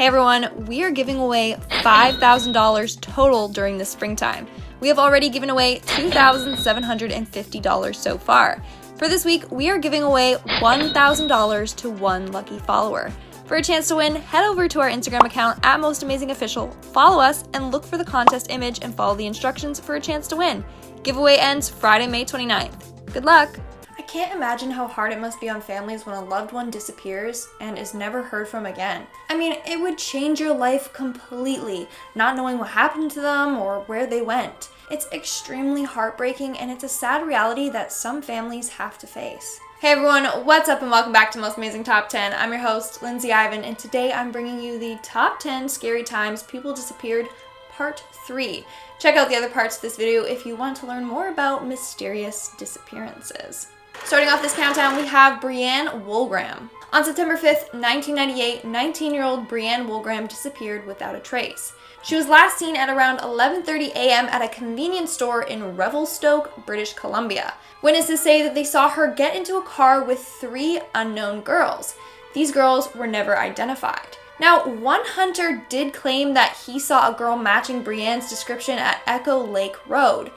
Hey everyone, we are giving away $5,000 total during the springtime. We have already given away $2,750 so far. For this week, we are giving away $1,000 to one lucky follower. For a chance to win, head over to our Instagram account at MostAmazingOfficial, follow us, and look for the contest image and follow the instructions for a chance to win. Giveaway ends Friday, May 29th. Good luck! I can't imagine how hard it must be on families when a loved one disappears and is never heard from again. I mean, it would change your life completely, not knowing what happened to them or where they went. It's extremely heartbreaking, and it's a sad reality that some families have to face. Hey everyone, what's up and welcome back to Most Amazing Top 10. I'm your host, Lindsay Ivan, and today I'm bringing you the Top 10 Scary Times People Disappeared Part 3. Check out the other parts of this video if you want to learn more about mysterious disappearances. Starting off this countdown, we have BRIANNE WOLGRAM. On September 5th, 1998, 19-year-old BRIANNE WOLGRAM disappeared without a trace. She was last seen at around 11:30 a.m. at a convenience store in Revelstoke, British Columbia. Witnesses say that they saw her get into a car with 3 unknown girls. These girls were never identified. Now, one hunter did claim that he saw a girl matching BRIANNE's description at Echo Lake Road,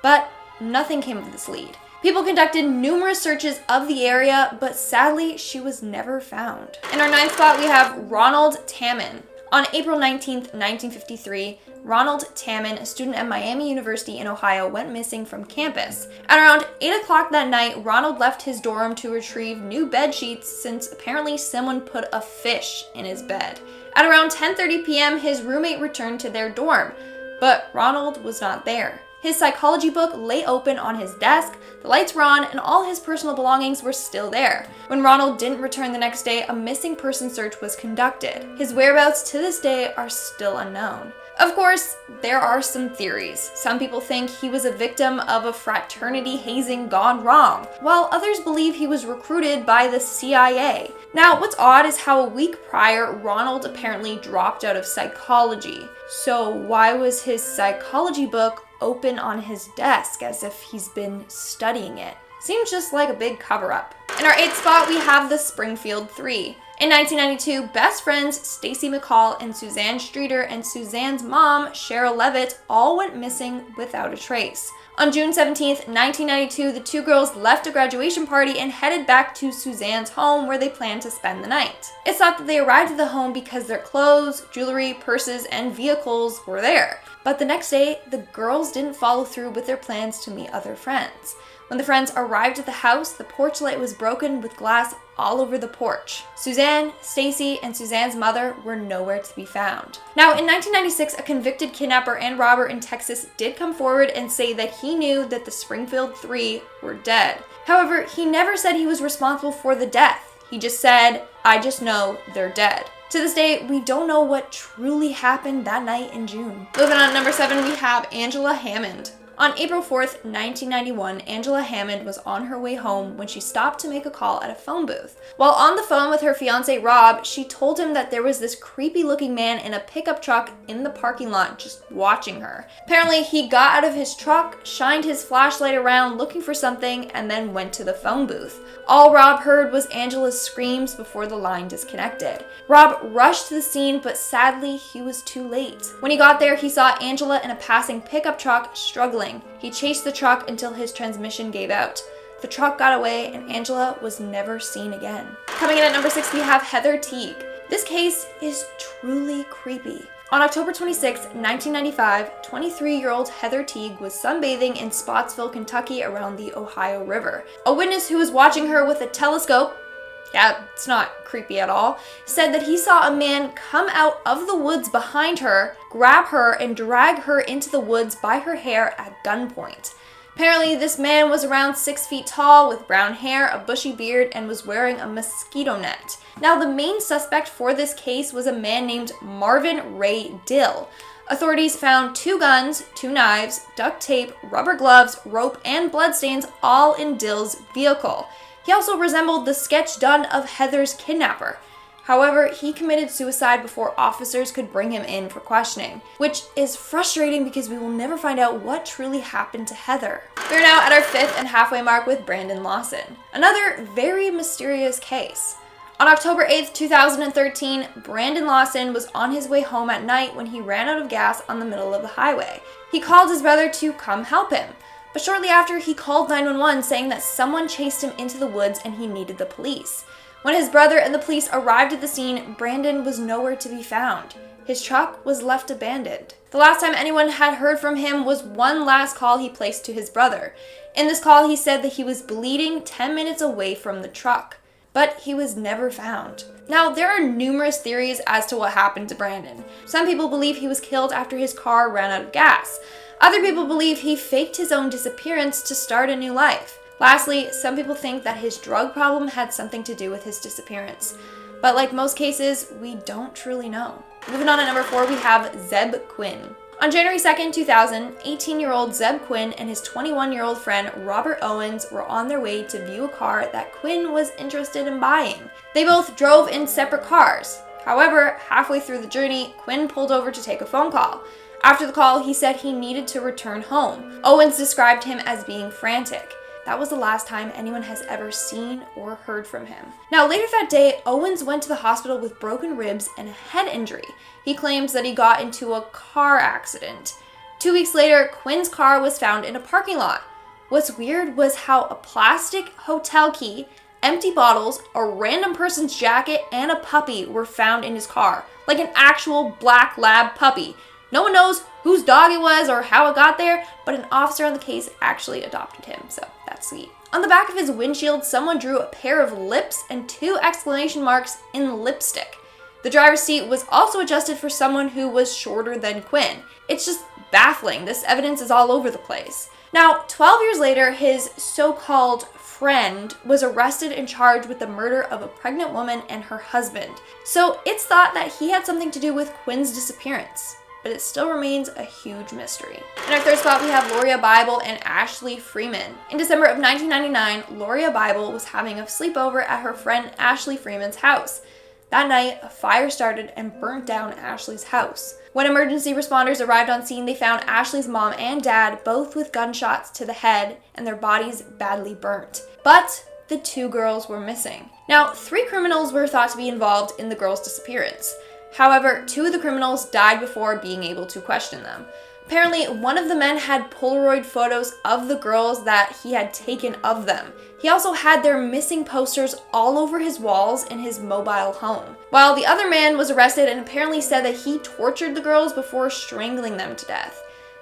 but nothing came of this lead. People conducted numerous searches of the area, but sadly, she was never found. In our 9th spot, we have RONALD TAMMEN. On April 19th, 1953, RONALD TAMMEN, a student at Miami University in Ohio, went missing from campus. At around 8 o'clock that night, Ronald left his dorm to retrieve new bed sheets since apparently someone put a fish in his bed. At around 10:30 p.m., his roommate returned to their dorm, but Ronald was not there. His psychology book lay open on his desk, the lights were on, and all his personal belongings were still there. When Ronald didn't return the next day, a missing person search was conducted. His whereabouts to this day are still unknown. Of course, there are some theories. Some people think he was a victim of a fraternity hazing gone wrong, while others believe he was recruited by the CIA. Now, what's odd is how a week prior, Ronald apparently dropped out of psychology. So why was his psychology book open on his desk as if he's been studying it? Seems just like a big cover-up. In our 8th spot, we have the Springfield 3. In 1992, best friends Stacy McCall and Suzanne Streeter and Suzanne's mom, Cheryl Levitt, all went missing without a trace. On June 17th, 1992, the two girls left a graduation party and headed back to Suzanne's home where they planned to spend the night. It's thought that they arrived at the home because their clothes, jewelry, purses, and vehicles were there. But the next day, the girls didn't follow through with their plans to meet other friends. When the friends arrived at the house, the porch light was broken with glass all over the porch. Suzanne, Stacy, and Suzanne's mother were nowhere to be found. Now, in 1996, a convicted kidnapper and robber in Texas did come forward and say that he knew that the Springfield 3 were dead. However, he never said he was responsible for the death. He just said, "I just know they're dead." To this day, we don't know what truly happened that night in June. Moving on to number 7, we have Angela Hammond. On April 4th, 1991, Angela Hammond was on her way home when she stopped to make a call at a phone booth. While on the phone with her fiance Rob, she told him that there was this creepy-looking man in a pickup truck in the parking lot just watching her. Apparently, he got out of his truck, shined his flashlight around looking for something, and then went to the phone booth. All Rob heard was Angela's screams before the line disconnected. Rob rushed to the scene, but sadly, he was too late. When he got there, he saw Angela in a passing pickup truck struggling. He chased the truck until his transmission gave out. The truck got away and Angela was never seen again. Coming in at number 6, we have Heather Teague. This case is truly creepy. On October 26, 1995, 23-year-old Heather Teague was sunbathing in Spotsville, Kentucky around the Ohio River. A witness who was watching her with a telescope, yeah, it's not creepy at all, said that he saw a man come out of the woods behind her, grab her, and drag her into the woods by her hair at gunpoint. Apparently, this man was around 6 feet tall with brown hair, a bushy beard, and was wearing a mosquito net. Now, the main suspect for this case was a man named Marvin Ray Dill. Authorities found 2 guns, 2 knives, duct tape, rubber gloves, rope, and bloodstains all in Dill's vehicle. He also resembled the sketch done of Heather's kidnapper. However, he committed suicide before officers could bring him in for questioning, which is frustrating because we will never find out what truly happened to Heather. We're now at our 5th and halfway mark with Brandon Lawson. Another very mysterious case. On October 8th, 2013, Brandon Lawson was on his way home at night when he ran out of gas on the middle of the highway. He called his brother to come help him, but shortly after he called 911 saying that someone chased him into the woods and he needed the police. When his brother and the police arrived at the scene, Brandon was nowhere to be found. His truck was left abandoned. The last time anyone had heard from him was one last call he placed to his brother. In this call, he said that he was bleeding 10 minutes away from the truck, but he was never found. Now, there are numerous theories as to what happened to Brandon. Some people believe he was killed after his car ran out of gas. Other people believe he faked his own disappearance to start a new life. Lastly, some people think that his drug problem had something to do with his disappearance. But like most cases, we don't truly know. Moving on to number 4, we have ZEBB QUINN. On January 2nd, 2000, 18-year-old ZEBB QUINN and his 21-year-old friend Robert Owens were on their way to view a car that Quinn was interested in buying. They both drove in separate cars. However, halfway through the journey, Quinn pulled over to take a phone call. After the call, he said he needed to return home. Owens described him as being frantic. That was the last time anyone has ever seen or heard from him. Now, later that day, Owens went to the hospital with broken ribs and a head injury. He claims that he got into a car accident. 2 weeks later, Quinn's car was found in a parking lot. What's weird was how a plastic hotel key, empty bottles, a random person's jacket, and a puppy were found in his car. Like an actual black lab puppy. No one knows whose dog it was or how it got there, but an officer on the case actually adopted him, so that's sweet. On the back of his windshield, someone drew a pair of lips and 2 exclamation marks in lipstick. The driver's seat was also adjusted for someone who was shorter than Quinn. It's just baffling. This evidence is all over the place. Now, 12 years later, his so-called friend was arrested and charged with the murder of a pregnant woman and her husband. So it's thought that he had something to do with Quinn's disappearance, but it still remains a huge mystery. In our third spot, we have LAURIA Bible and Ashley Freeman. In December of 1999, LAURIA Bible was having a sleepover at her friend Ashley Freeman's house. That night, a fire started and burnt down Ashley's house. When emergency responders arrived on scene, they found Ashley's mom and dad both with gunshots to the head and their bodies badly burnt. But the 2 girls were missing. Now, 3 criminals were thought to be involved in the girls' disappearance. However, 2 of the criminals died before being able to question them. Apparently, one of the men had Polaroid photos of the girls that he had taken of them. He also had their missing posters all over his walls in his mobile home. While the other man was arrested and apparently said that he tortured the girls before strangling them to death.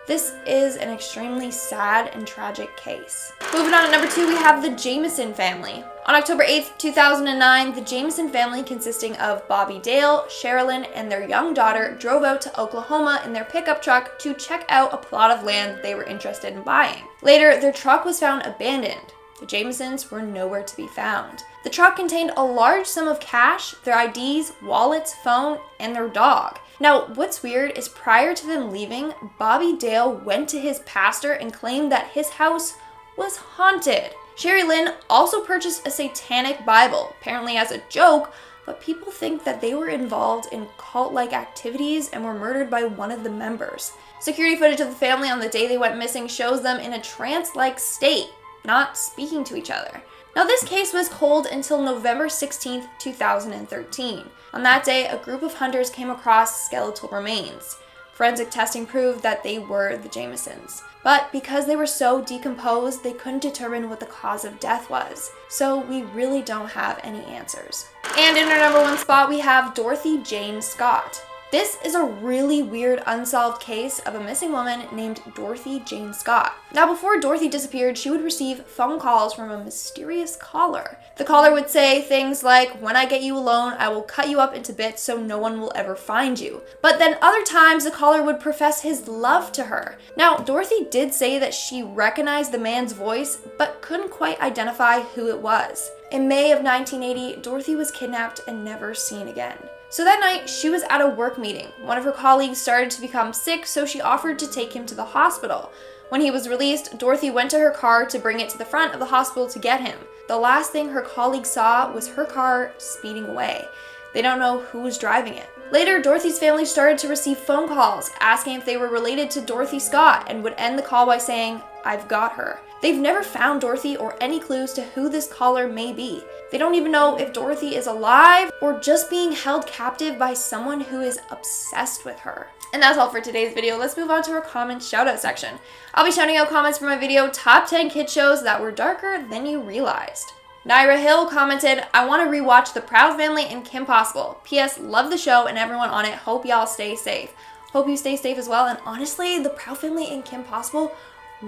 This is an extremely sad and tragic case. Moving on to number 2, we have the Jamison family. On October 8th, 2009, the Jamison family, consisting of Bobby Dale, Sherilyn, and their young daughter, drove out to Oklahoma in their pickup truck to check out a plot of land they were interested in buying. Later, their truck was found abandoned. The Jamisons were nowhere to be found. The truck contained a large sum of cash, their IDs, wallets, phone, and their dog. Now, what's weird is prior to them leaving, Bobby Dale went to his pastor and claimed that his house was haunted. Sherilyn also purchased a satanic Bible, apparently as a joke, but people think that they were involved in cult-like activities and were murdered by one of the members. Security footage of the family on the day they went missing shows them in a trance-like state, not speaking to each other. Now, this case was cold until November 16th, 2013. On that day, a group of hunters came across skeletal remains. Forensic testing proved that they were the Jamisons. But because they were so decomposed, they couldn't determine what the cause of death was. So we really don't have any answers. And in our number 1 spot, we have Dorothy Jane Scott. This is a really weird unsolved case of a missing woman named Dorothy Jane Scott. Now, before Dorothy disappeared, she would receive phone calls from a mysterious caller. The caller would say things like, "When I get you alone, I will cut you up into bits so no one will ever find you." But then other times, the caller would profess his love to her. Now, Dorothy did say that she recognized the man's voice, but couldn't quite identify who it was. In May of 1980, Dorothy was kidnapped and never seen again. So that night, she was at a work meeting. One of her colleagues started to become sick, so she offered to take him to the hospital. When he was released, Dorothy went to her car to bring it to the front of the hospital to get him. The last thing her colleague saw was her car speeding away. They don't know who was driving it. Later, Dorothy's family started to receive phone calls asking if they were related to Dorothy Scott and would end the call by saying, I've got her. They've never found Dorothy or any clues to who this caller may be. They don't even know if Dorothy is alive or just being held captive by someone who is obsessed with her. And that's all for today's video. Let's move on to our comment shoutout section. I'll be shouting out comments for my video, Top 10 Kid Shows That Were Darker Than You Realized. Naira Hill commented, I want to rewatch The Proud Family and Kim Possible. P.S. Love the show and everyone on it. Hope y'all stay safe. Hope you stay safe as well. And honestly, The Proud Family and Kim Possible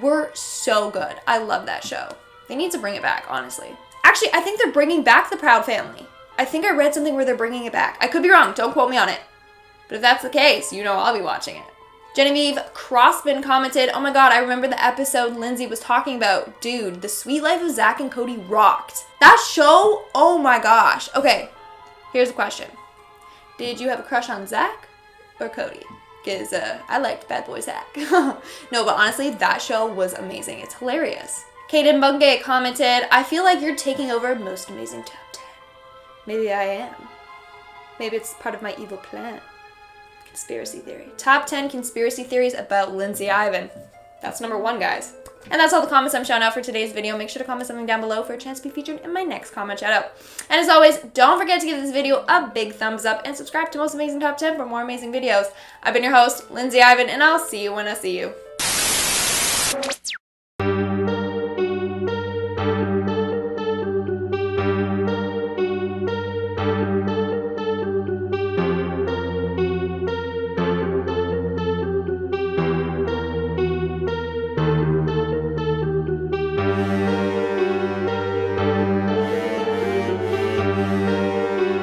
were so good. I love that show. They need to bring it back, honestly. Actually, I think they're bringing back The Proud Family. I think I read something where they're bringing it back. I could be wrong. Don't quote me on it. But if that's the case, you know I'll be watching it. Genevieve Crossman commented, oh my god, I remember the episode Lindsay was talking about. Dude, The Sweet Life of Zach and Cody rocked. That show, oh my gosh. Okay, here's a question. Did you have a crush on Zach or Cody? Because I liked Bad Boy Zach. No, but honestly, that show was amazing. It's hilarious. Kaden Bungay commented, I feel like you're taking over Most Amazing Top 10. Maybe I am. Maybe it's part of my evil plan. Conspiracy theory. Top 10 conspiracy theories about Lindsay Ivan. That's number 1, guys. And that's all the comments I'm shouting out for today's video. Make sure to comment something down below for a chance to be featured in my next comment shout out. And as always, don't forget to give this video a big thumbs up and subscribe to Most Amazing Top 10 for more amazing videos. I've been your host, Lindsay Ivan, and I'll see you when I see you.